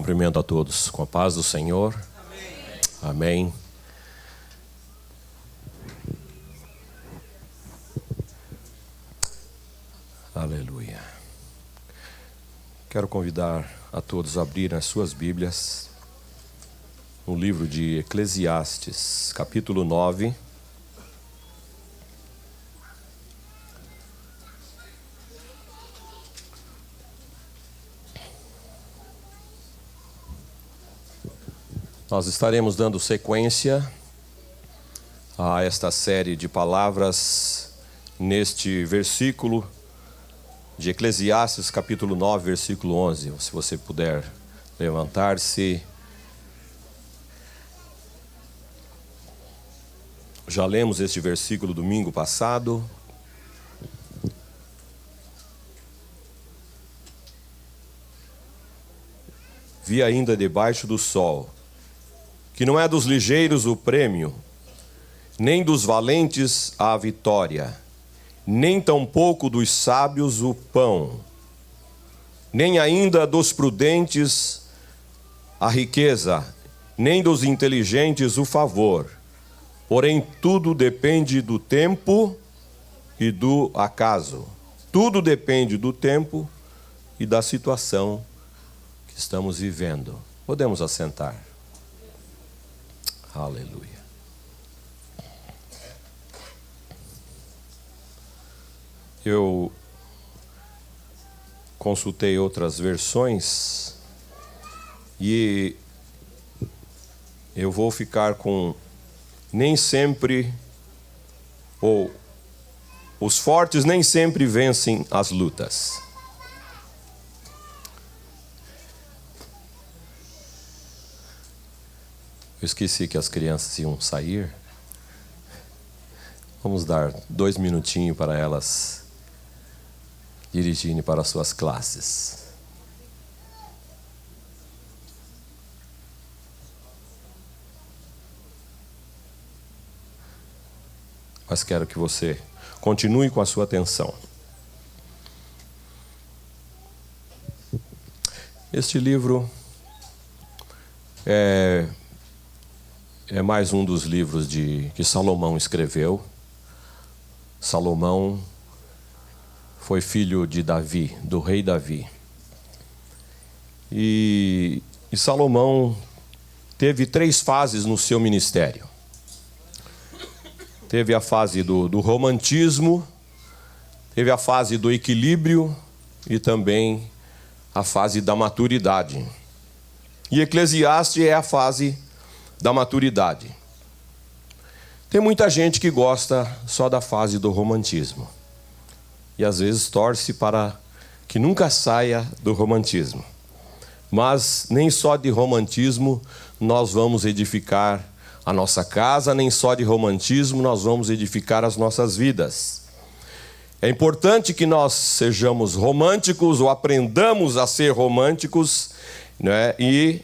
Cumprimento a todos com a paz do Senhor. Amém. Amém. Aleluia. Quero convidar a todos a abrirem as suas Bíblias no livro de Eclesiastes, capítulo 9. Nós estaremos dando sequência a esta série de palavras neste versículo de Eclesiastes, capítulo 9, versículo 11. Se você puder levantar-se. Já lemos este versículo domingo passado. Vi ainda debaixo do sol que não é dos ligeiros o prêmio, nem dos valentes a vitória, nem tampouco dos sábios o pão, nem ainda dos prudentes a riqueza, nem dos inteligentes o favor. Porém, tudo depende do tempo e do acaso. Tudo depende do tempo e da situação que estamos vivendo. Podemos assentar. Aleluia. Eu consultei outras versões e eu vou ficar com nem sempre, ou os fortes nem sempre vencem as lutas. Eu esqueci que as crianças iam sair. Vamos dar 2 minutinhos para elas dirigirem para as suas classes. Mas quero que você continue com a sua atenção. Este livro é mais um dos livros que Salomão escreveu. Salomão foi filho de Davi, do rei Davi. E Salomão teve 3 fases no seu ministério. Teve a fase do romantismo, teve a fase do equilíbrio e também a fase da maturidade. E Eclesiastes é a fase da maturidade. Tem muita gente que gosta só da fase do romantismo. E às vezes torce para que nunca saia do romantismo. Mas nem só de romantismo nós vamos edificar a nossa casa, nem só de romantismo nós vamos edificar as nossas vidas. É importante que nós sejamos românticos ou aprendamos a ser românticos, né, e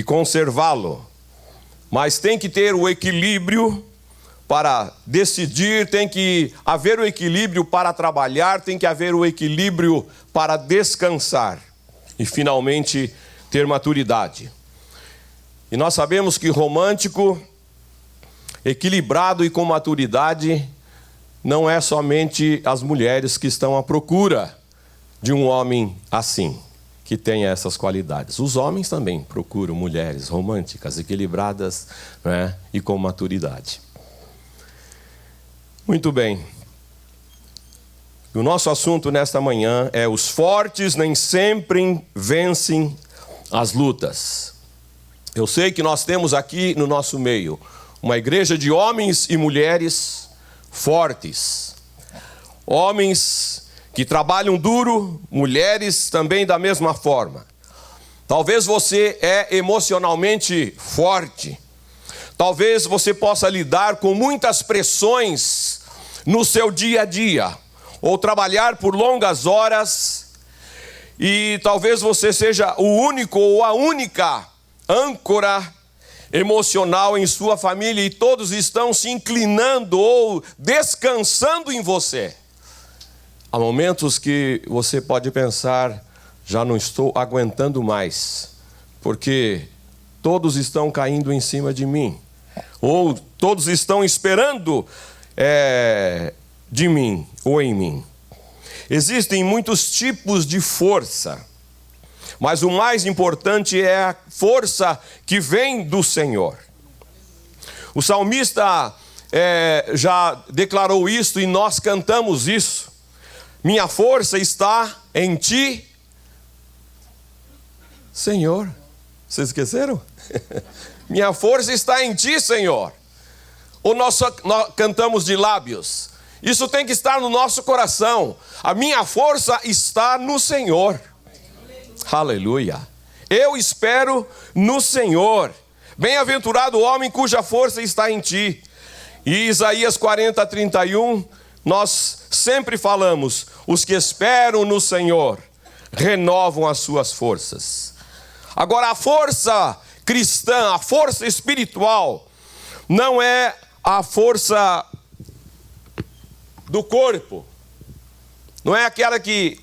conservá-lo. Mas tem que ter o equilíbrio para decidir, tem que haver o equilíbrio para trabalhar, tem que haver o equilíbrio para descansar e finalmente ter maturidade. E nós sabemos que romântico, equilibrado e com maturidade não é somente as mulheres que estão à procura de um homem assim, que tenha essas qualidades. Os homens também procuram mulheres românticas, equilibradas, né, e com maturidade. Muito bem. O nosso assunto nesta manhã é: os fortes nem sempre vencem as lutas. Eu sei que nós temos aqui no nosso meio uma igreja de homens e mulheres fortes. Homens que trabalham duro, mulheres também da mesma forma. Talvez você é emocionalmente forte. Talvez você possa lidar com muitas pressões no seu dia a dia, ou trabalhar por longas horas, e talvez você seja o único ou a única âncora emocional em sua família e todos estão se inclinando ou descansando em você. Há momentos que você pode pensar: já não estou aguentando mais, porque todos estão caindo em cima de mim, ou todos estão esperando de mim ou em mim. Existem muitos tipos de força, mas o mais importante é a força que vem do Senhor. O salmista já declarou isso e nós cantamos isso. Minha força está em ti, Senhor. Vocês esqueceram? Minha força está em ti, Senhor. Ou nós cantamos de lábios. Isso tem que estar no nosso coração. A minha força está no Senhor. Aleluia. Eu espero no Senhor. Bem-aventurado o homem cuja força está em ti. E Isaías 40:31, nós sempre falamos: os que esperam no Senhor renovam as suas forças. Agora, a força cristã, a força espiritual, não é a força do corpo. Não é aquela que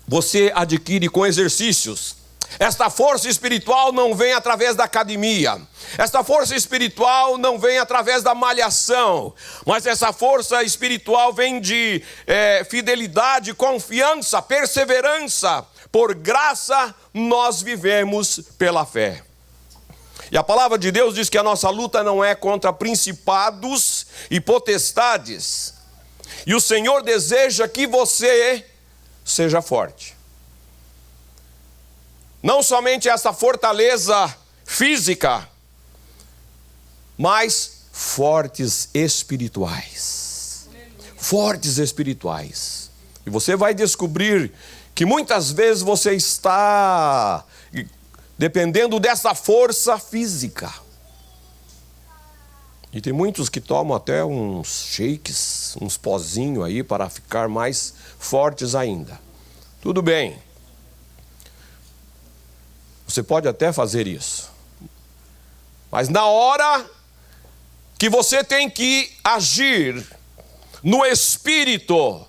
você adquire com exercícios. Esta força espiritual não vem através da academia. Esta força espiritual não vem através da malhação. Mas essa força espiritual vem de fidelidade, confiança, perseverança. Por graça nós vivemos pela fé. E a palavra de Deus diz que a nossa luta não é contra principados e potestades. E o Senhor deseja que você seja forte. Não somente essa fortaleza física, mas fortes espirituais. Fortes espirituais. E você vai descobrir que muitas vezes você está dependendo dessa força física. E tem muitos que tomam até uns shakes, uns pozinhos aí para ficar mais fortes ainda. Tudo bem. Você pode até fazer isso. Mas na hora que você tem que agir no espírito,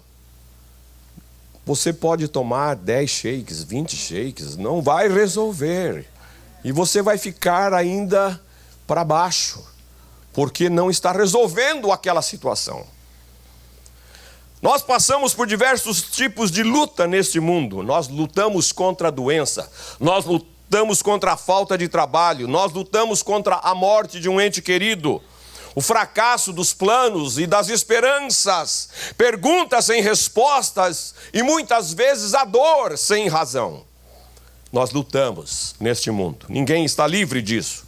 você pode tomar 10 shakes, 20 shakes, não vai resolver. E você vai ficar ainda para baixo, porque não está resolvendo aquela situação. Nós passamos por diversos tipos de luta neste mundo. Nós lutamos contra a doença, nós lutamos contra a falta de trabalho, nós lutamos contra a morte de um ente querido, o fracasso dos planos e das esperanças, perguntas sem respostas e muitas vezes a dor sem razão. Nós lutamos neste mundo, ninguém está livre disso.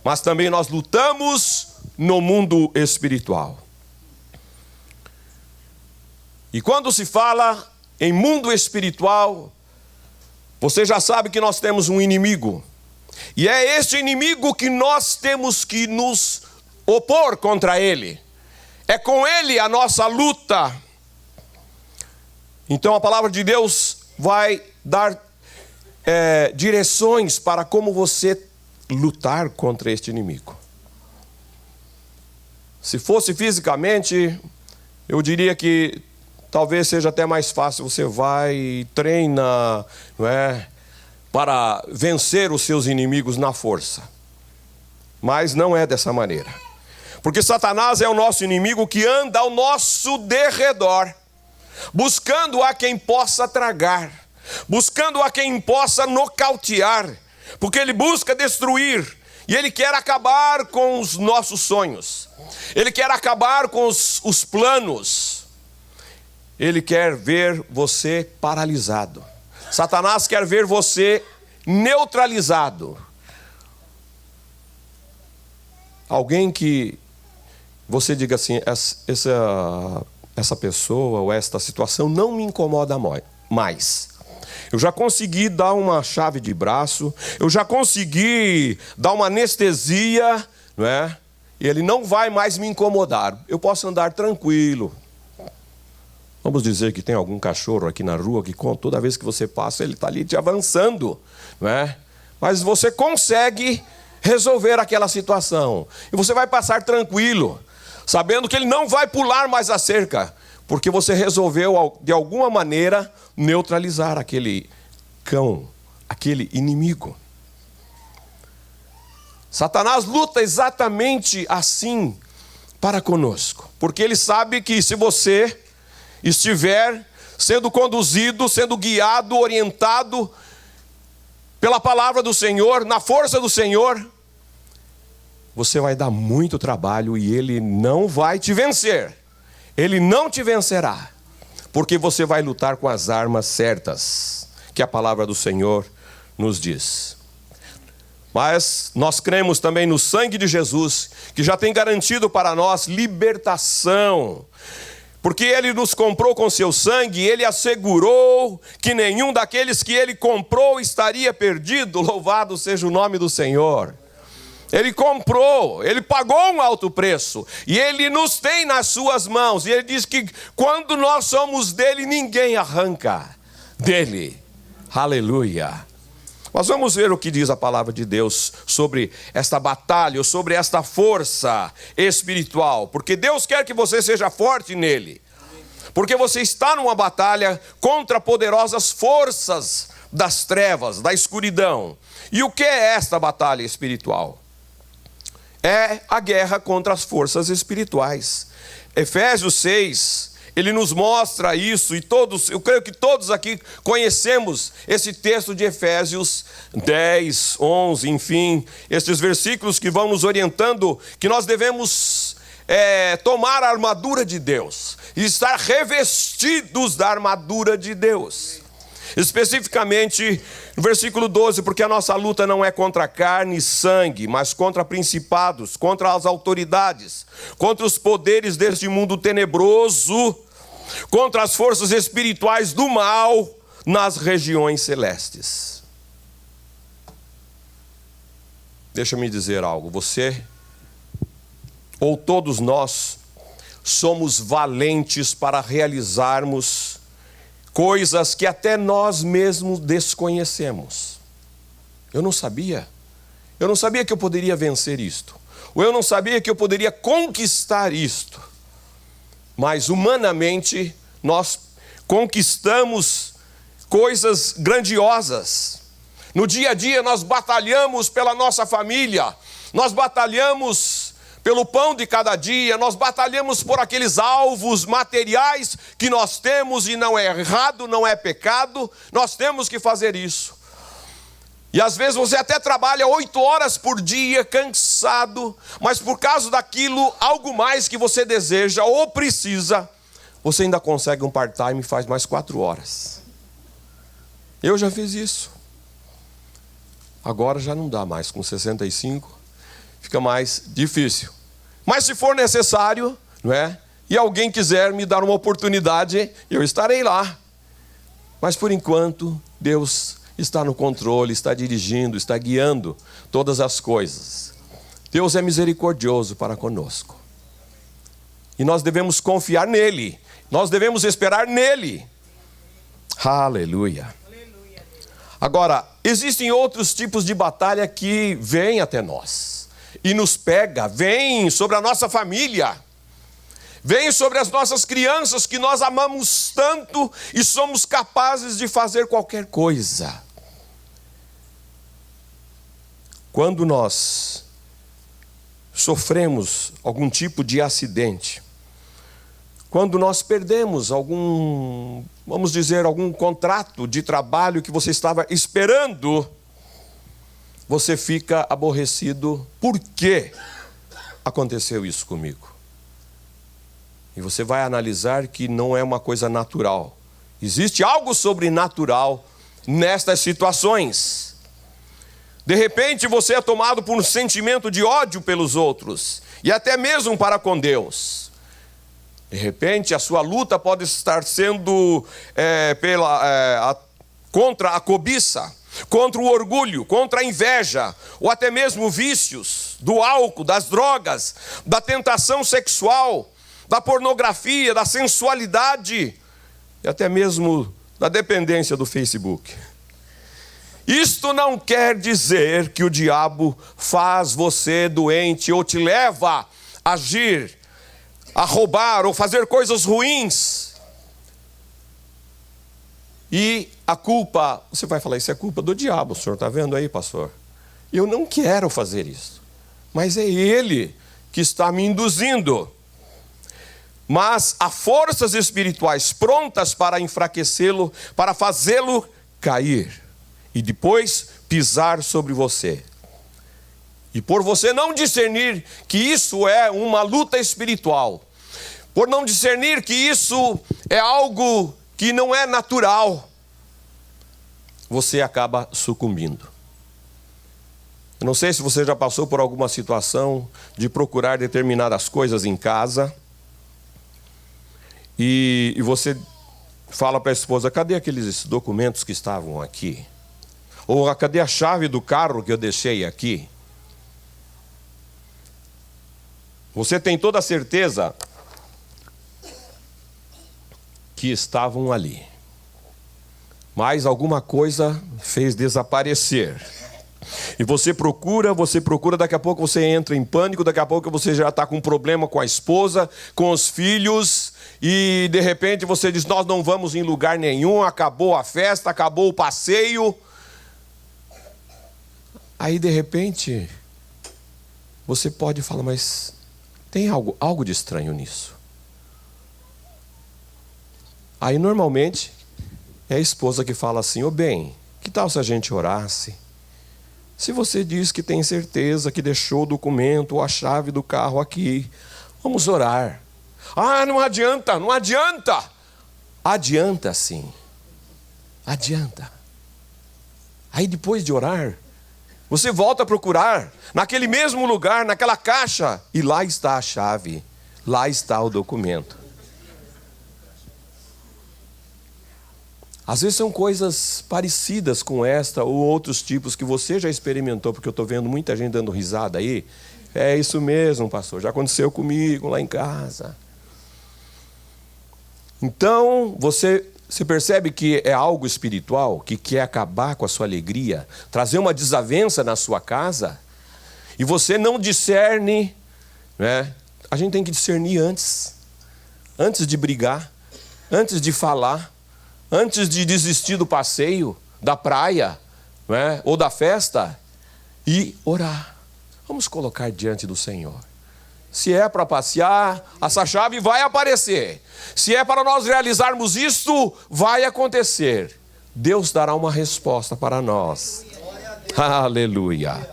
Mas também nós lutamos no mundo espiritual. E quando se fala em mundo espiritual, você já sabe que nós temos um inimigo. E é este inimigo que nós temos que nos opor contra ele. É com ele a nossa luta. Então a palavra de Deus vai dar direções para como você lutar contra este inimigo. Se fosse fisicamente, eu diria que talvez seja até mais fácil. Você vai e treina, não é, para vencer os seus inimigos na força. Mas não é dessa maneira. Porque Satanás é o nosso inimigo que anda ao nosso derredor, buscando a quem possa tragar, buscando a quem possa nocautear, porque ele busca destruir, e ele quer acabar com os nossos sonhos, ele quer acabar com os planos, ele quer ver você paralisado. Satanás quer ver você neutralizado. Alguém que você diga assim, essa pessoa ou esta situação não me incomoda mais. Eu já consegui dar uma chave de braço, eu já consegui dar uma anestesia, não é? E ele não vai mais me incomodar. Eu posso andar tranquilo. Vamos dizer que tem algum cachorro aqui na rua que toda vez que você passa, ele está ali te avançando, não é? Mas você consegue resolver aquela situação. E você vai passar tranquilo, sabendo que ele não vai pular mais a cerca, porque você resolveu, de alguma maneira, neutralizar aquele cão, aquele inimigo. Satanás luta exatamente assim para conosco, porque ele sabe que se você estiver sendo conduzido, sendo guiado, orientado pela palavra do Senhor, na força do Senhor, você vai dar muito trabalho e ele não vai te vencer. Ele não te vencerá, porque você vai lutar com as armas certas, que a palavra do Senhor nos diz. Mas nós cremos também no sangue de Jesus, que já tem garantido para nós libertação. Porque ele nos comprou com seu sangue, ele assegurou que nenhum daqueles que ele comprou estaria perdido. Louvado seja o nome do Senhor. Ele comprou, ele pagou um alto preço, e ele nos tem nas suas mãos. E ele diz que quando nós somos dele, ninguém arranca dele. Aleluia. Mas vamos ver o que diz a palavra de Deus sobre esta batalha, ou sobre esta força espiritual. Porque Deus quer que você seja forte nele. Porque você está numa batalha contra poderosas forças das trevas, da escuridão. E o que é esta batalha espiritual? É a guerra contra as forças espirituais. Efésios 6... ele nos mostra isso, e todos, eu creio que todos aqui conhecemos esse texto de Efésios 10, 11, enfim, esses versículos que vão nos orientando que nós devemos tomar a armadura de Deus, e estar revestidos da armadura de Deus. Especificamente no versículo 12, porque a nossa luta não é contra carne e sangue, mas contra principados, contra as autoridades, contra os poderes deste mundo tenebroso, contra as forças espirituais do mal nas regiões celestes. Deixa-me dizer algo, você, ou todos nós, somos valentes para realizarmos coisas que até nós mesmos desconhecemos. Eu não sabia que eu poderia vencer isto, ou eu não sabia que eu poderia conquistar isto. Mas humanamente nós conquistamos coisas grandiosas. No dia a dia nós batalhamos pela nossa família, nós batalhamos pelo pão de cada dia, nós batalhamos por aqueles alvos materiais que nós temos, e não é errado, não é pecado, nós temos que fazer isso. E às vezes você até trabalha 8 horas por dia, cansado, mas por causa daquilo, algo mais que você deseja ou precisa, você ainda consegue um part-time e faz mais 4 horas. Eu já fiz isso. Agora já não dá mais, com 65, fica mais difícil. Mas se for necessário, não é? E alguém quiser me dar uma oportunidade, eu estarei lá. Mas por enquanto, Deus está no controle, está dirigindo, está guiando todas as coisas. Deus é misericordioso para conosco. E nós devemos confiar nele. Nós devemos esperar nele. Aleluia. Agora, existem outros tipos de batalha que vêm até nós e nos pega, vêm sobre a nossa família, vêm sobre as nossas crianças que nós amamos tanto e somos capazes de fazer qualquer coisa. Quando nós sofremos algum tipo de acidente, quando nós perdemos algum contrato de trabalho que você estava esperando, você fica aborrecido. Por que aconteceu isso comigo? E você vai analisar que não é uma coisa natural. Existe algo sobrenatural nestas situações. De repente você é tomado por um sentimento de ódio pelos outros, e até mesmo para com Deus. De repente a sua luta pode estar sendo contra a cobiça, contra o orgulho, contra a inveja, ou até mesmo vícios do álcool, das drogas, da tentação sexual, da pornografia, da sensualidade e até mesmo da dependência do Facebook. Isto não quer dizer que o diabo faz você doente ou te leva a agir a roubar ou fazer coisas ruins. E a culpa, você vai falar, isso é culpa do diabo, o senhor está vendo aí, pastor? Eu não quero fazer isso, mas é ele que está me induzindo. Mas há forças espirituais prontas para enfraquecê-lo, para fazê-lo cair e depois pisar sobre você. E por você não discernir que isso é uma luta espiritual, por não discernir que isso é algo que não é natural, você acaba sucumbindo. Eu não sei se você já passou por alguma situação de procurar determinadas coisas em casa e você fala para a esposa, cadê aqueles documentos que estavam aqui? Ou cadê a chave do carro que eu deixei aqui? Você tem toda a certeza que estavam ali, mas alguma coisa fez desaparecer. E você procura, daqui a pouco você entra em pânico, daqui a pouco você já está com um problema com a esposa, com os filhos, e de repente você diz, nós não vamos em lugar nenhum, acabou a festa, acabou o passeio. Aí de repente, você pode falar, mas tem algo de estranho nisso. Aí normalmente é a esposa que fala assim, ô bem, que tal se a gente orasse? Se você diz que tem certeza que deixou o documento ou a chave do carro aqui, vamos orar. Ah, não adianta, não adianta. Adianta sim, adianta. Aí depois de orar, você volta a procurar naquele mesmo lugar, naquela caixa, e lá está a chave, lá está o documento. Às vezes são coisas parecidas com esta ou outros tipos que você já experimentou, porque eu estou vendo muita gente dando risada aí. É isso mesmo, pastor, já aconteceu comigo lá em casa. Então, você percebe que é algo espiritual, que quer acabar com a sua alegria, trazer uma desavença na sua casa, e você não discerne, né? A gente tem que discernir antes de brigar, antes de falar, antes de desistir do passeio, da praia, né? Ou da festa, e orar. Vamos colocar diante do Senhor. Se é para passear, essa chave vai aparecer. Se é para nós realizarmos isto, vai acontecer. Deus dará uma resposta para nós. Aleluia.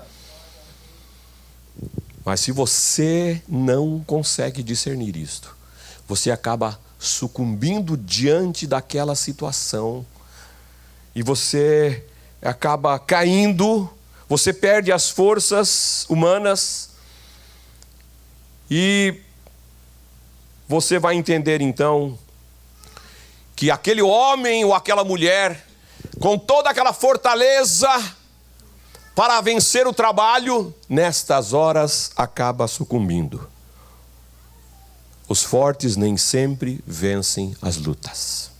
Mas se você não consegue discernir isto, você acaba sucumbindo diante daquela situação e você acaba caindo, você perde as forças humanas e você vai entender então que aquele homem ou aquela mulher com toda aquela fortaleza para vencer o trabalho, nestas horas acaba sucumbindo. Os fortes nem sempre vencem as lutas.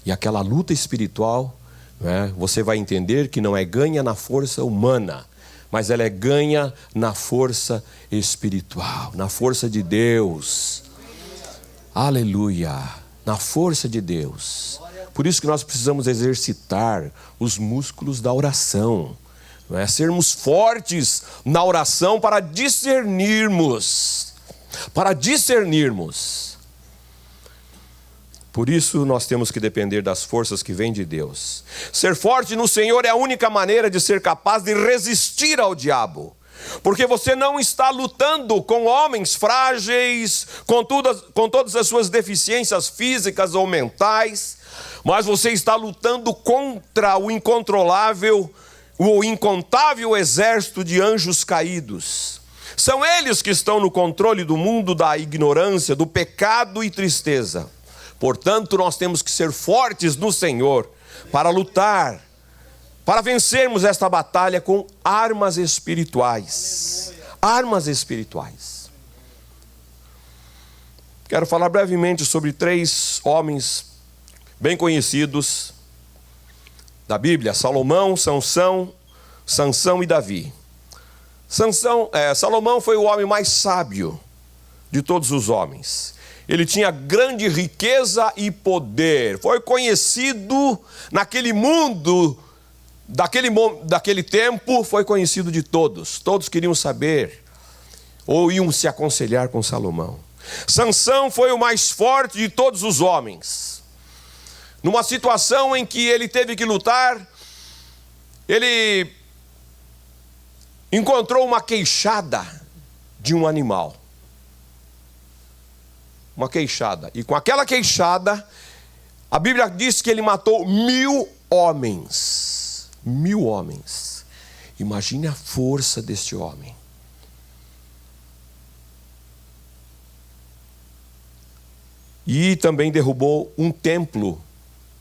E aquela luta espiritual, né, você vai entender que não é ganha na força humana, mas ela é ganha na força espiritual, na força de Deus. Aleluia! Na força de Deus. Por isso que nós precisamos exercitar os músculos da oração. Não é? Sermos fortes na oração para discernirmos. Por isso nós temos que depender das forças que vêm de Deus. Ser forte no Senhor é a única maneira de ser capaz de resistir ao diabo. Porque você não está lutando com homens frágeis, com todas as suas deficiências físicas ou mentais, mas você está lutando contra o incontrolável, o incontável exército de anjos caídos. São eles que estão no controle do mundo da ignorância, do pecado e tristeza. Portanto, nós temos que ser fortes no Senhor para lutar, para vencermos esta batalha com armas espirituais. Armas espirituais. Quero falar brevemente sobre 3 homens bem conhecidos da Bíblia: Salomão, Sansão e Davi. Salomão foi o homem mais sábio de todos os homens. Ele tinha grande riqueza e poder. Foi conhecido naquele mundo, daquele tempo, foi conhecido de todos. Todos queriam saber ou iam se aconselhar com Salomão. Sansão foi o mais forte de todos os homens. Numa situação em que ele teve que lutar, ele encontrou uma queixada de um animal. Uma queixada. E com aquela queixada, a Bíblia diz que ele matou 1000 homens. 1000 homens. Imagine a força deste homem. E também derrubou um templo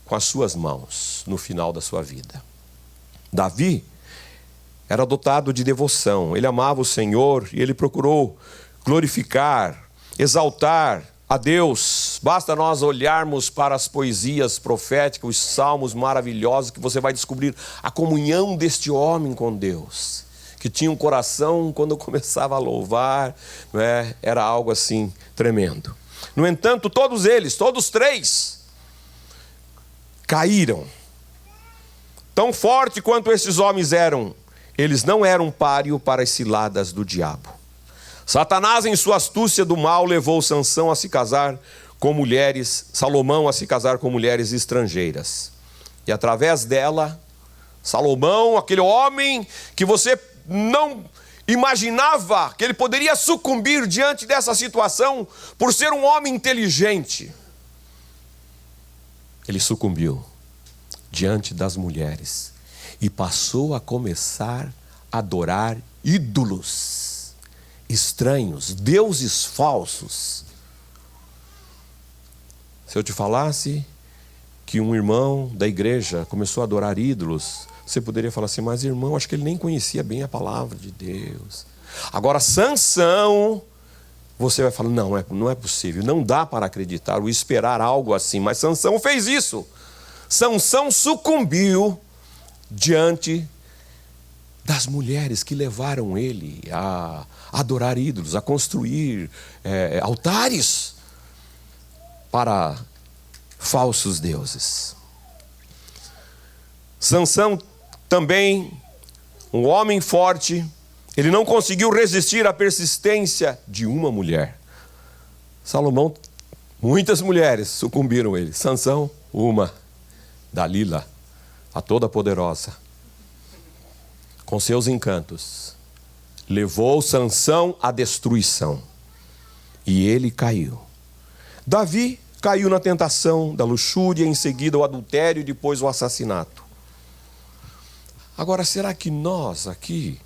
com as suas mãos no final da sua vida. Davi era dotado de devoção. Ele amava o Senhor e ele procurou glorificar, exaltar a Deus. Basta nós olharmos para as poesias proféticas, os salmos maravilhosos, que você vai descobrir a comunhão deste homem com Deus, que tinha um coração, quando começava a louvar, era algo assim tremendo. No entanto, todos eles, todos três, caíram. Tão forte quanto esses homens eram, eles não eram páreo para as ciladas do diabo. Satanás, em sua astúcia do mal, levou Sansão a se casar com mulheres, Salomão a se casar com mulheres estrangeiras. E através dela, Salomão, aquele homem que você não imaginava que ele poderia sucumbir diante dessa situação, por ser um homem inteligente, ele sucumbiu diante das mulheres e passou a começar a adorar ídolos estranhos, deuses falsos. Se eu te falasse que um irmão da igreja começou a adorar ídolos, você poderia falar assim, mas irmão, acho que ele nem conhecia bem a palavra de Deus. Agora, Sansão, você vai falar, não é possível, não dá para acreditar ou esperar algo assim, mas Sansão fez isso. Sansão sucumbiu diante das mulheres que levaram ele a adorar ídolos, a construir altares para falsos deuses. Sansão também, um homem forte, ele não conseguiu resistir à persistência de uma mulher. Salomão, muitas mulheres sucumbiram a ele. Sansão, uma, Dalila, a toda-poderosa, com seus encantos, levou Sansão à destruição. E ele caiu. Davi caiu na tentação da luxúria, em seguida o adultério e depois o assassinato. Agora, será que nós aqui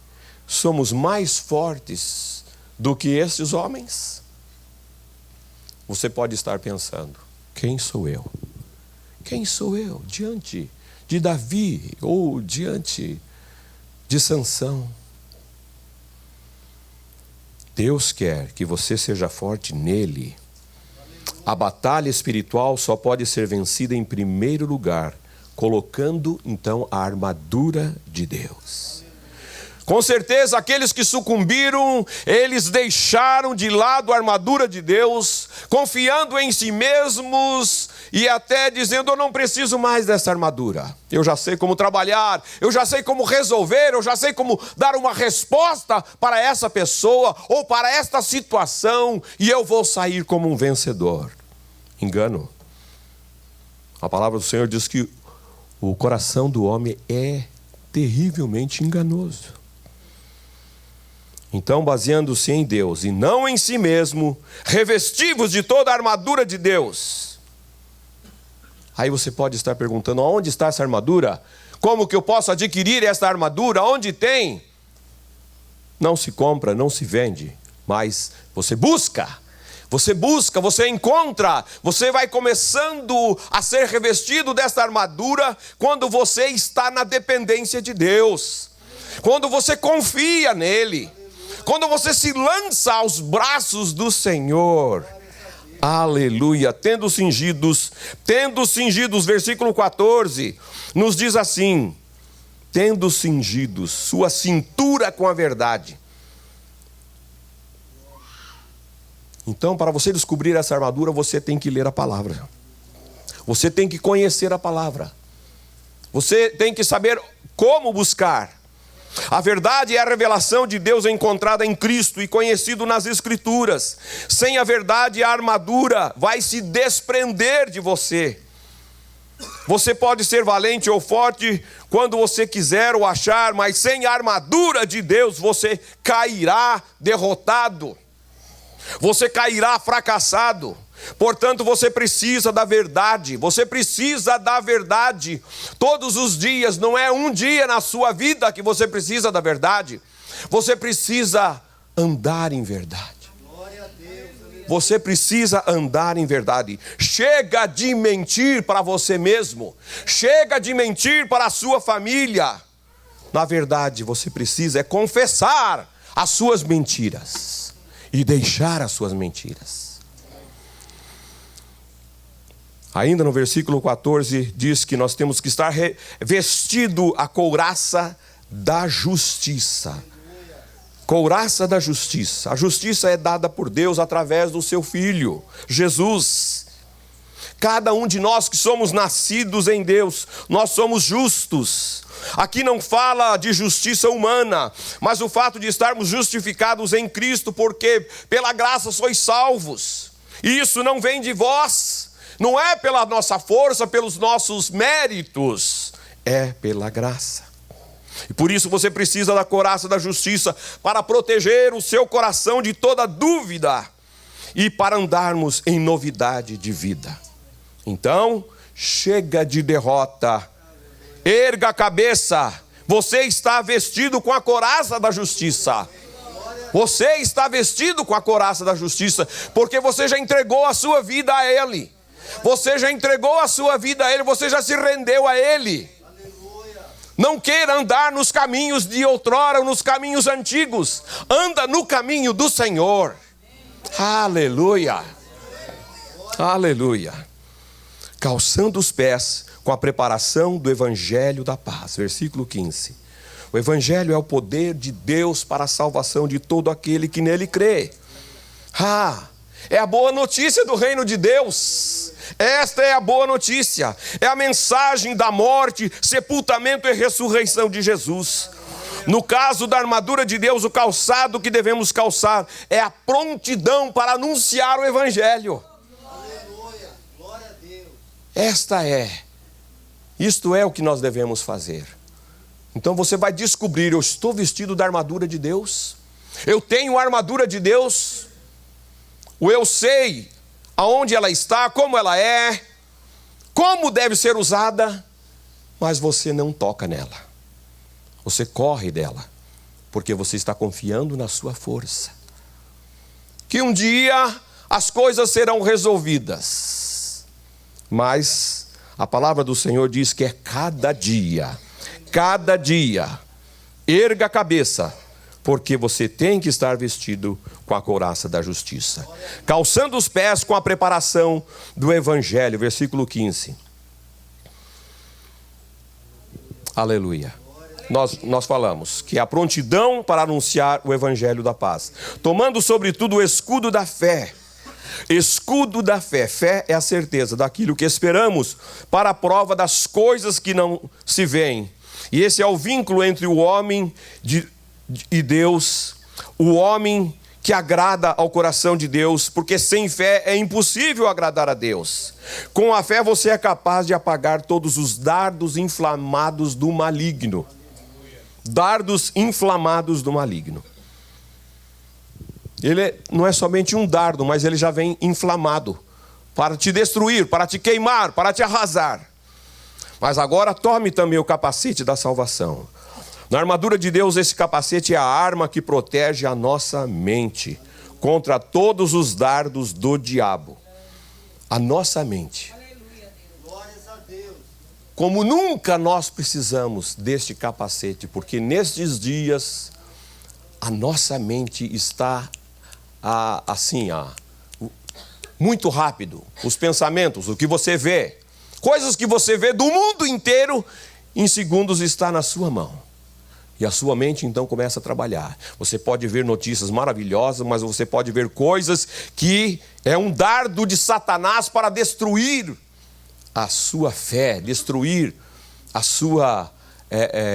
somos mais fortes do que esses homens? Você pode estar pensando, quem sou eu? Quem sou eu diante de Davi ou diante de Sansão? Deus quer que você seja forte nele. A batalha espiritual só pode ser vencida em primeiro lugar, colocando então a armadura de Deus. Com certeza, aqueles que sucumbiram, eles deixaram de lado a armadura de Deus, confiando em si mesmos e até dizendo, eu não preciso mais dessa armadura. Eu já sei como trabalhar, eu já sei como resolver, eu já sei como dar uma resposta para essa pessoa ou para esta situação e eu vou sair como um vencedor. Engano. A palavra do Senhor diz que o coração do homem é terrivelmente enganoso. Então, baseando-se em Deus e não em si mesmo, revestivos de toda a armadura de Deus. Aí você pode estar perguntando, onde está essa armadura? Como que eu posso adquirir essa armadura? Onde tem? Não se compra, não se vende, mas você busca, você encontra, você vai começando a ser revestido desta armadura quando você está na dependência de Deus, quando você confia nele, quando você se lança aos braços do Senhor. Aleluia. Tendo cingidos, versículo 14, nos diz assim, tendo cingidos sua cintura com a verdade. Então, para você descobrir essa armadura, você tem que ler a palavra. Você tem que conhecer a palavra. Você tem que saber como buscar. A verdade é a revelação de Deus encontrada em Cristo e conhecido nas Escrituras. Sem a verdade, a armadura vai se desprender de você. Você pode ser valente ou forte quando você quiser ou achar, mas sem a armadura de Deus, você cairá derrotado. Você cairá fracassado. Portanto, você precisa da verdade. Você precisa da verdade. Todos os dias, não é um dia na sua vida que você precisa da verdade. Você precisa andar em verdade. Você precisa andar em verdade. Chega de mentir para você mesmo. Chega de mentir para a sua família. Na verdade, você precisa confessar as suas mentiras e deixar as suas mentiras. Ainda no versículo 14 diz que nós temos que estar vestido a couraça da justiça. Couraça da justiça. A justiça é dada por Deus através do seu Filho, Jesus. Cada um de nós que somos nascidos em Deus, nós somos justos. Aqui não fala de justiça humana, mas o fato de estarmos justificados em Cristo, porque pela graça sois salvos. E isso não vem de vós, não é pela nossa força, pelos nossos méritos, é pela graça. E por isso você precisa da couraça da justiça para proteger o seu coração de toda dúvida e para andarmos em novidade de vida. Então, chega de derrota. Erga a cabeça. Você está vestido com a couraça da justiça. Você está vestido com a couraça da justiça, porque você já entregou a sua vida a Ele. Você já entregou a sua vida a Ele, você já se rendeu a Ele. Não queira andar nos caminhos de outrora, nos caminhos antigos. Anda no caminho do Senhor. Aleluia. Aleluia. Calçando os pés com a preparação do Evangelho da paz. Versículo 15. O Evangelho é o poder de Deus para a salvação de todo aquele que nele crê. É a boa notícia do reino de Deus. Esta é a boa notícia. É a mensagem da morte, sepultamento e ressurreição de Jesus. No caso da armadura de Deus, o calçado que devemos calçar é a prontidão para anunciar o Evangelho. Aleluia. Glória a Deus. Isto é o que nós devemos fazer. Então você vai descobrir: eu estou vestido da armadura de Deus, eu tenho a armadura de Deus, eu sei aonde ela está, como ela é, como deve ser usada, mas você não toca nela. Você corre dela, porque você está confiando na sua força. Que um dia as coisas serão resolvidas, mas a palavra do Senhor diz que é cada dia. Erga a cabeça, porque você tem que estar vestido com a couraça da justiça. Calçando os pés com a preparação do Evangelho. Versículo 15. Aleluia. Nós falamos que é a prontidão para anunciar o Evangelho da paz. Tomando sobretudo o escudo da fé. Escudo da fé. Fé é a certeza daquilo que esperamos, para a prova das coisas que não se veem. E esse é o vínculo entre o homem e Deus, o homem que agrada ao coração de Deus, porque sem fé é impossível agradar a Deus. Com a fé você é capaz de apagar todos os dardos inflamados do maligno. Dardos inflamados do maligno. Ele não é somente um dardo, mas ele já vem inflamado para te destruir, para te queimar, para te arrasar. Mas agora tome também o capacete da salvação. Na armadura de Deus, esse capacete é a arma que protege a nossa mente contra todos os dardos do diabo. A nossa mente. Glórias a Deus. Como nunca nós precisamos deste capacete, porque nestes dias a nossa mente está muito rápido. Os pensamentos, o que você vê, coisas que você vê do mundo inteiro, em segundos está na sua mão. E a sua mente então começa a trabalhar. Você pode ver notícias maravilhosas, mas você pode ver coisas que é um dardo de Satanás para destruir a sua fé, destruir a sua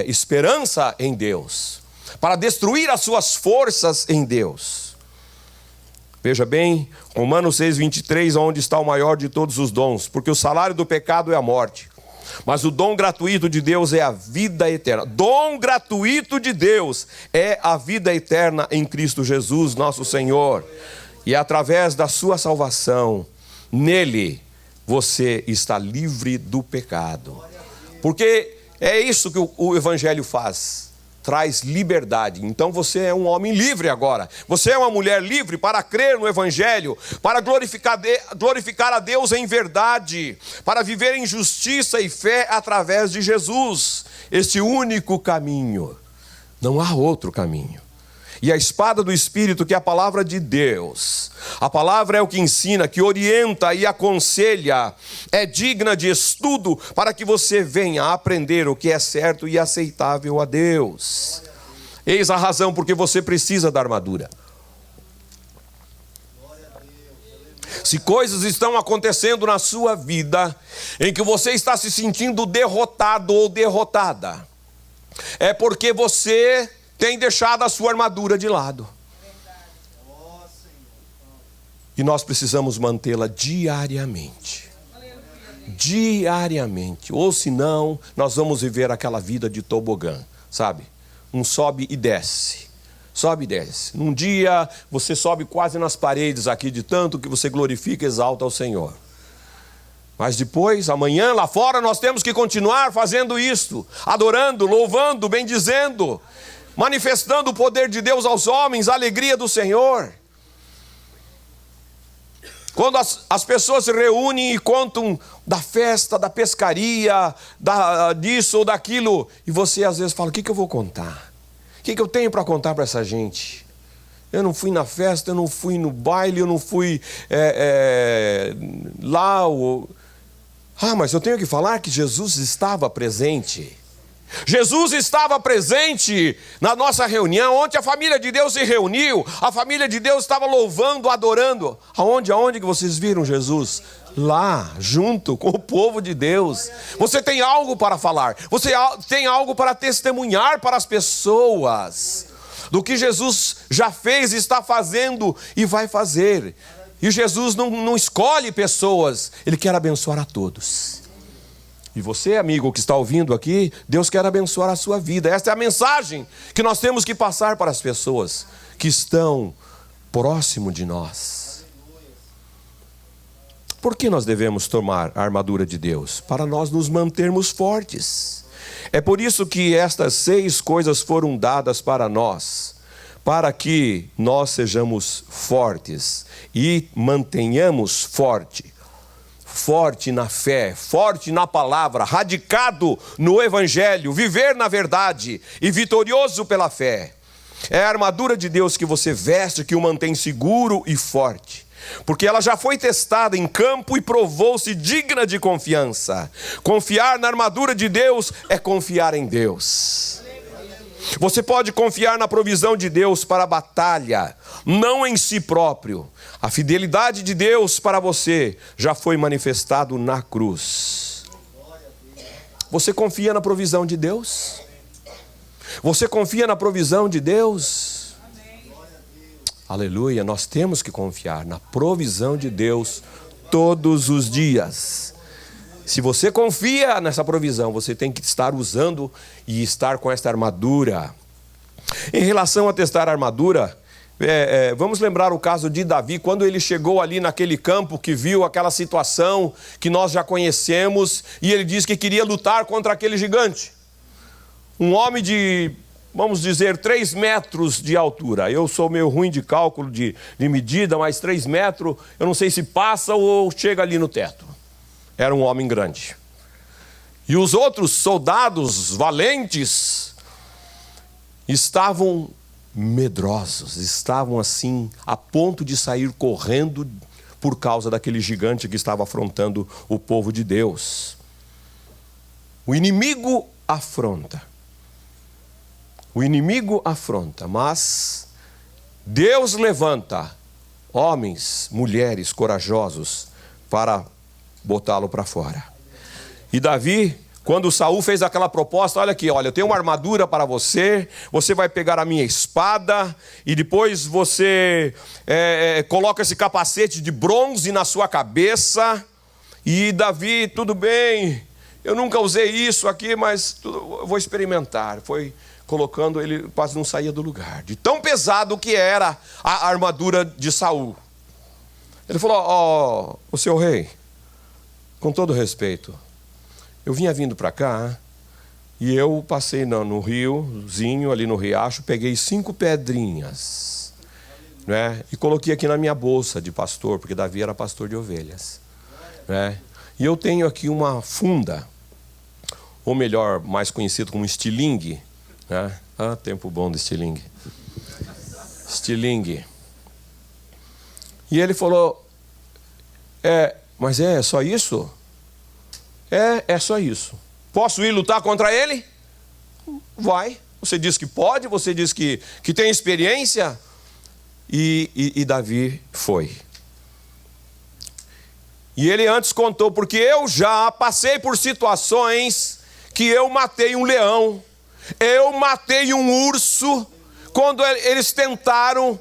esperança em Deus, para destruir as suas forças em Deus. Veja bem, Romanos 6:23, onde está o maior de todos os dons, porque o salário do pecado é a morte, mas o dom gratuito de Deus é a vida eterna. Dom gratuito de Deus é a vida eterna em Cristo Jesus, nosso Senhor. E através da sua salvação, nele, você está livre do pecado. Porque é isso que o Evangelho faz. Traz liberdade. Então você é um homem livre agora. Você é uma mulher livre para crer no Evangelho, para glorificar a Deus em verdade, para viver em justiça e fé através de Jesus. Este único caminho. Não há outro caminho. E a espada do Espírito, que é a palavra de Deus. A palavra é o que ensina, que orienta e aconselha. É digna de estudo para que você venha a aprender o que é certo e aceitável a Deus. Eis a razão porque você precisa da armadura. Se coisas estão acontecendo na sua vida em que você está se sentindo derrotado ou derrotada, é porque você tem deixado a sua armadura de lado. E nós precisamos mantê-la diariamente. Diariamente. Ou senão, nós vamos viver aquela vida de tobogã, sabe? Um sobe e desce. Sobe e desce. Num dia, você sobe quase nas paredes aqui, de tanto que você glorifica e exalta ao Senhor. Mas depois, amanhã, lá fora, nós temos que continuar fazendo isto. Adorando, louvando, bendizendo, manifestando o poder de Deus aos homens, a alegria do Senhor. Quando as pessoas se reúnem e contam da festa, da pescaria, disso ou daquilo, e você às vezes fala, o que eu vou contar? O que eu tenho para contar para essa gente? Eu não fui na festa, eu não fui no baile, eu não fui lá. Mas eu tenho que falar que Jesus estava presente. Jesus estava presente na nossa reunião, onde a família de Deus se reuniu, a família de Deus estava louvando, adorando. Aonde que vocês viram Jesus? Lá, junto com o povo de Deus. Você tem algo para falar, você tem algo para testemunhar para as pessoas, do que Jesus já fez, está fazendo e vai fazer. E Jesus não escolhe pessoas, Ele quer abençoar a todos. E você, amigo que está ouvindo aqui, Deus quer abençoar a sua vida. Esta é a mensagem que nós temos que passar para as pessoas que estão próximo de nós. Por que nós devemos tomar a armadura de Deus? Para nós nos mantermos fortes. É por isso que estas 6 coisas foram dadas para nós, para que nós sejamos fortes e mantenhamos forte na fé, forte na palavra, radicado no Evangelho, viver na verdade e vitorioso pela fé. É a armadura de Deus que você veste, que o mantém seguro e forte, porque ela já foi testada em campo e provou-se digna de confiança. Confiar na armadura de Deus é confiar em Deus. Você pode confiar na provisão de Deus para a batalha, não em si próprio. A fidelidade de Deus para você já foi manifestado na cruz. Você confia na provisão de Deus? Você confia na provisão de Deus? Aleluia, nós temos que confiar na provisão de Deus todos os dias. Se você confia nessa provisão, você tem que estar usando e estar com esta armadura. Em relação a testar a armadura, vamos lembrar o caso de Davi, quando ele chegou ali naquele campo, que viu aquela situação que nós já conhecemos, e ele disse que queria lutar contra aquele gigante. Um homem de, vamos dizer, 3 metros de altura. Eu sou meio ruim de cálculo de medida, mas 3 metros, eu não sei se passa ou chega ali no teto. Era um homem grande. E os outros soldados valentes estavam medrosos, estavam assim, a ponto de sair correndo por causa daquele gigante que estava afrontando o povo de Deus. O inimigo afronta. O inimigo afronta, mas Deus levanta homens, mulheres corajosos para botá-lo para fora. E Davi, quando Saul fez aquela proposta, olha aqui, olha, eu tenho uma armadura para você, você vai pegar a minha espada e depois você coloca esse capacete de bronze na sua cabeça. E Davi, tudo bem, eu nunca usei isso aqui, mas eu vou experimentar. Foi colocando, ele quase não saía do lugar, de tão pesado que era a armadura de Saul. Ele falou, o seu rei, com todo respeito, eu vinha vindo para cá e eu passei no riozinho, ali no riacho, peguei 5 pedrinhas, né, e coloquei aqui na minha bolsa de pastor, porque Davi era pastor de ovelhas, né, e eu tenho aqui uma funda, ou melhor, mais conhecido como estilingue, né? Tempo bom do estilingue. Estilingue. E ele falou, mas é só isso? É só isso. Posso ir lutar contra ele? Vai. Você diz que pode, você diz que tem experiência. E Davi foi. E ele antes contou, porque eu já passei por situações que eu matei um leão, eu matei um urso, quando eles tentaram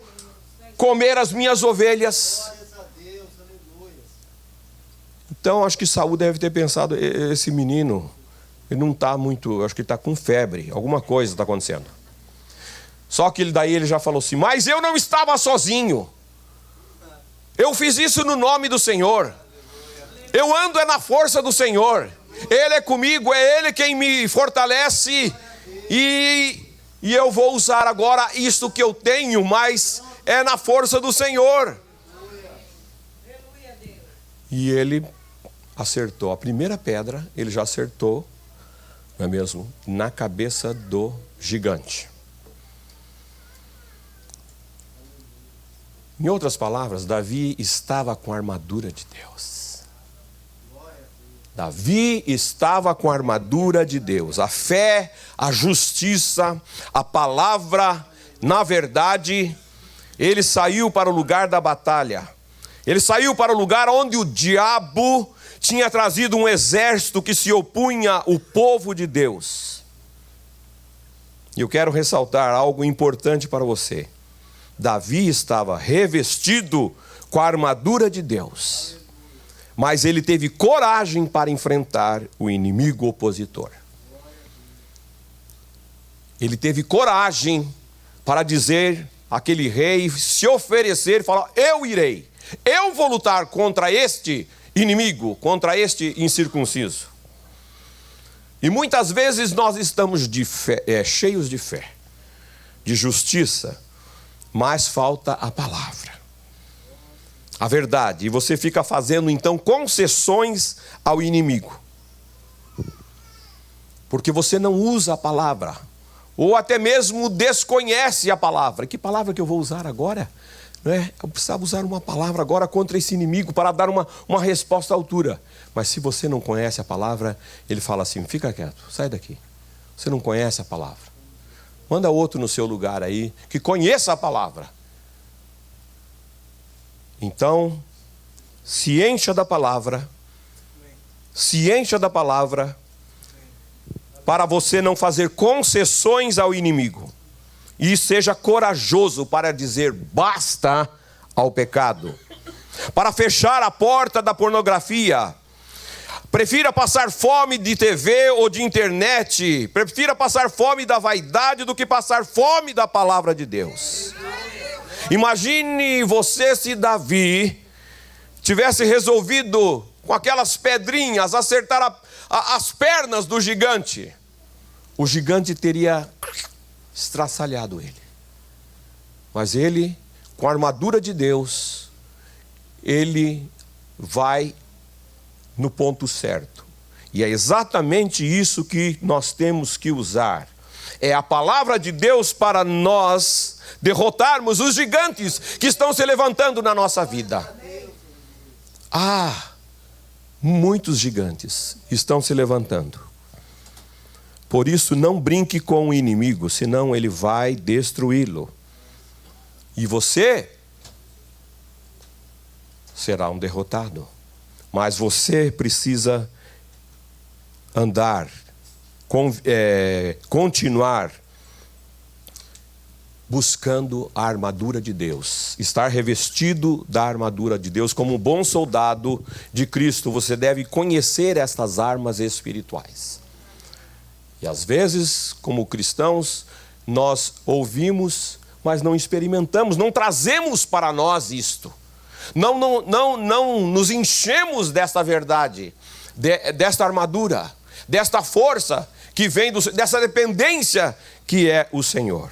comer as minhas ovelhas. Então, acho que Saul deve ter pensado, esse menino, ele não está muito, acho que ele está com febre, alguma coisa está acontecendo. Só que daí ele já falou assim, mas eu não estava sozinho, eu fiz isso no nome do Senhor, eu ando na força do Senhor, Ele é comigo, é Ele quem me fortalece, e eu vou usar agora isto que eu tenho, mas é na força do Senhor. E ele acertou a primeira pedra, ele já acertou, não é mesmo? Na cabeça do gigante. Em outras palavras, Davi estava com a armadura de Deus. Davi estava com a armadura de Deus. A fé, a justiça, a palavra, na verdade, ele saiu para o lugar da batalha. Ele saiu para o lugar onde o diabo tinha trazido um exército que se opunha ao povo de Deus. E eu quero ressaltar algo importante para você. Davi estava revestido com a armadura de Deus, mas ele teve coragem para enfrentar o inimigo opositor. Ele teve coragem para dizer àquele rei, se oferecer, falar, eu irei, eu vou lutar contra este inimigo, contra este incircunciso. E muitas vezes nós estamos cheios de fé, de justiça, mas falta a palavra, a verdade, e você fica fazendo então concessões ao inimigo, porque você não usa a palavra, ou até mesmo desconhece a palavra. Que palavra que eu vou usar agora? Não é? Eu precisava usar uma palavra agora contra esse inimigo para dar uma resposta à altura. Mas se você não conhece a palavra, ele fala assim, fica quieto, sai daqui, você não conhece a palavra. Manda outro no seu lugar aí, que conheça a palavra. Então, se encha da palavra, para você não fazer concessões ao inimigo. E seja corajoso para dizer basta ao pecado. Para fechar a porta da pornografia. Prefira passar fome de TV ou de internet. Prefira passar fome da vaidade do que passar fome da palavra de Deus. Imagine você se Davi tivesse resolvido com aquelas pedrinhas acertar as pernas do gigante. O gigante teria estraçalhado ele. Mas ele, com a armadura de Deus, ele vai no ponto certo. E é exatamente isso que nós temos que usar. É a palavra de Deus para nós derrotarmos os gigantes que estão se levantando na nossa vida. Muitos gigantes estão se levantando. Por isso, não brinque com o inimigo, senão ele vai destruí-lo. E você será um derrotado. Mas você precisa andar, continuar buscando a armadura de Deus. Estar revestido da armadura de Deus. Como um bom soldado de Cristo, você deve conhecer estas armas espirituais. E às vezes, como cristãos, nós ouvimos, mas não experimentamos, não trazemos para nós isto. Não nos enchemos desta verdade, desta armadura, desta força que vem, dessa dependência que é o Senhor.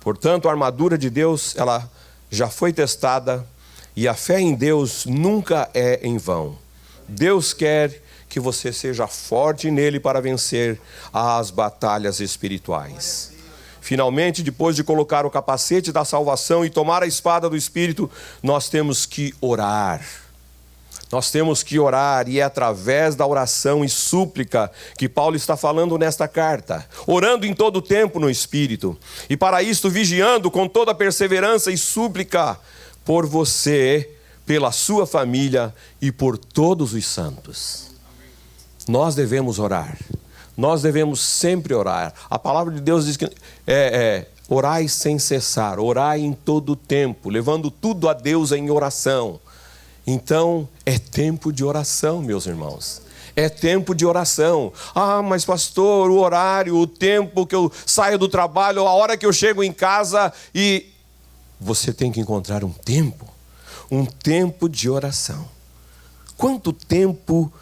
Portanto, a armadura de Deus, ela já foi testada e a fé em Deus nunca é em vão. Deus quer que você seja forte nele para vencer as batalhas espirituais. Finalmente, depois de colocar o capacete da salvação e tomar a espada do Espírito, nós temos que orar. Nós temos que orar, e é através da oração e súplica que Paulo está falando nesta carta. Orando em todo o tempo no Espírito. E para isto, vigiando com toda perseverança e súplica por você, pela sua família e por todos os santos. Nós devemos orar. Nós devemos sempre orar. A palavra de Deus diz que orai sem cessar, orai em todo o tempo, levando tudo a Deus em oração. Então, é tempo de oração, meus irmãos. É tempo de oração. Ah, mas pastor, o horário, o tempo que eu saio do trabalho, a hora que eu chego em casa, e você tem que encontrar um tempo de oração. Quanto tempo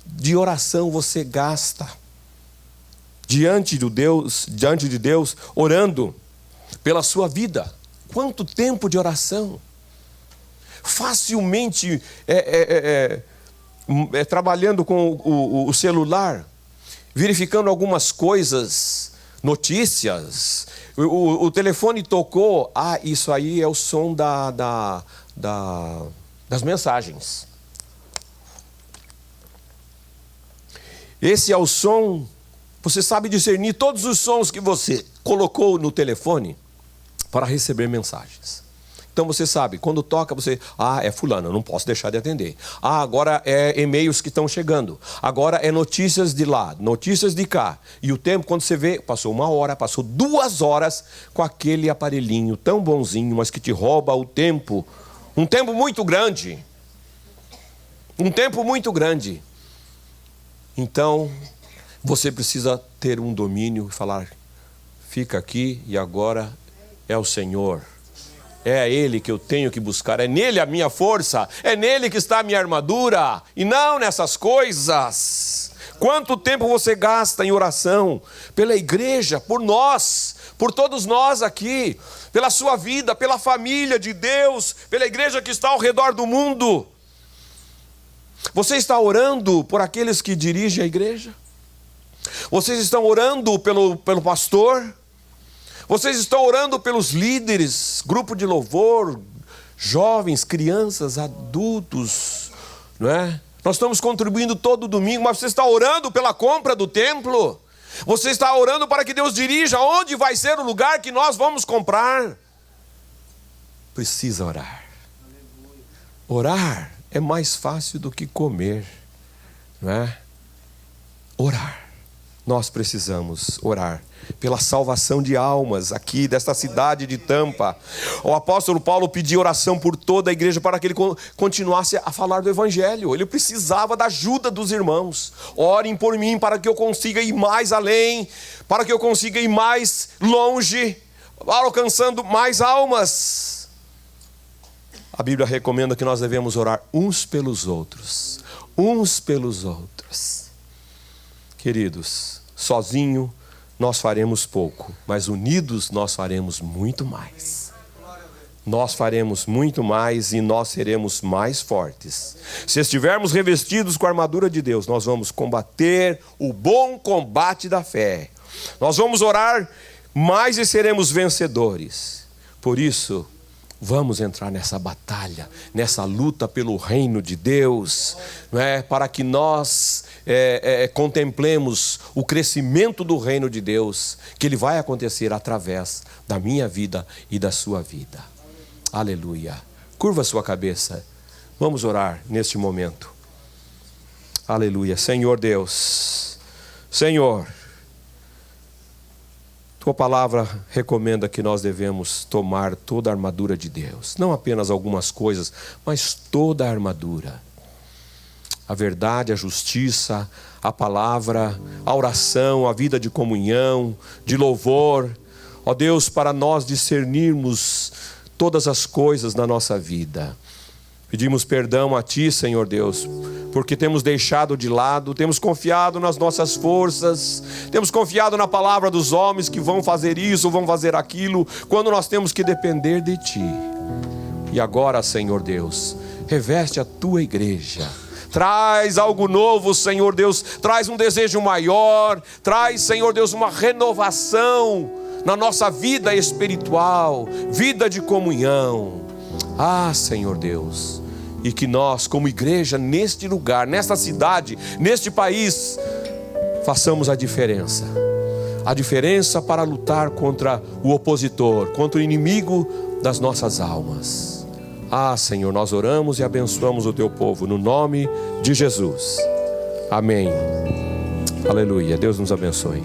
de oração você gasta diante de Deus, orando pela sua vida? Quanto tempo de oração? Facilmente trabalhando com o celular, verificando algumas coisas, notícias, o telefone tocou, isso aí é o som das mensagens. Esse é o som, você sabe discernir todos os sons que você colocou no telefone para receber mensagens. Então você sabe, quando toca você, é fulano, eu não posso deixar de atender. Agora é e-mails que estão chegando. Agora é notícias de lá, notícias de cá. E o tempo, quando você vê, passou 1 hora, passou 2 horas com aquele aparelhinho tão bonzinho, mas que te rouba o tempo. Um tempo muito grande. Um tempo muito grande. Então, você precisa ter um domínio e falar, fica aqui e agora é o Senhor. É a Ele que eu tenho que buscar, é nele a minha força, é nele que está a minha armadura, e não nessas coisas. Quanto tempo você gasta em oração pela igreja, por nós, por todos nós aqui, pela sua vida, pela família de Deus, pela igreja que está ao redor do mundo? Você está orando por aqueles que dirigem a igreja? Vocês estão orando pelo pastor? Vocês estão orando pelos líderes, grupo de louvor, jovens, crianças, adultos, não é? Nós estamos contribuindo todo domingo, mas você está orando pela compra do templo? Você está orando para que Deus dirija onde vai ser o lugar que nós vamos comprar? Precisa orar. Orar é mais fácil do que comer, não é? Orar. Nós precisamos orar pela salvação de almas aqui desta cidade de Tampa. O apóstolo Paulo pediu oração por toda a igreja para que ele continuasse a falar do evangelho. Ele precisava da ajuda dos irmãos. Orem por mim para que eu consiga ir mais além, para que eu consiga ir mais longe, alcançando mais almas. A Bíblia recomenda que nós devemos orar uns pelos outros. Uns pelos outros. Queridos, sozinho nós faremos pouco, mas unidos nós faremos muito mais. Nós faremos muito mais e nós seremos mais fortes. Se estivermos revestidos com a armadura de Deus, nós vamos combater o bom combate da fé. Nós vamos orar mais e seremos vencedores. Por isso, vamos entrar nessa batalha, nessa luta pelo reino de Deus, não é? Para que nós contemplemos o crescimento do reino de Deus, que ele vai acontecer através da minha vida e da sua vida. Aleluia. Curva sua cabeça. Vamos orar neste momento. Aleluia. Senhor Deus, Senhor, Tua palavra recomenda que nós devemos tomar toda a armadura de Deus. Não apenas algumas coisas, mas toda a armadura. A verdade, a justiça, a palavra, a oração, a vida de comunhão, de louvor. Ó Deus, para nós discernirmos todas as coisas na nossa vida. Pedimos perdão a Ti, Senhor Deus, porque temos deixado de lado, temos confiado nas nossas forças, temos confiado na palavra dos homens que vão fazer isso, vão fazer aquilo, quando nós temos que depender de Ti. E agora, Senhor Deus, reveste a Tua igreja. Traz algo novo, Senhor Deus, traz um desejo maior, traz, Senhor Deus, uma renovação na nossa vida espiritual, vida de comunhão. Ah, Senhor Deus, e que nós, como igreja, neste lugar, nesta cidade, neste país, façamos a diferença para lutar contra o opositor, contra o inimigo das nossas almas. Ah, Senhor, nós oramos e abençoamos o Teu povo, no nome de Jesus. Amém. Aleluia. Deus nos abençoe.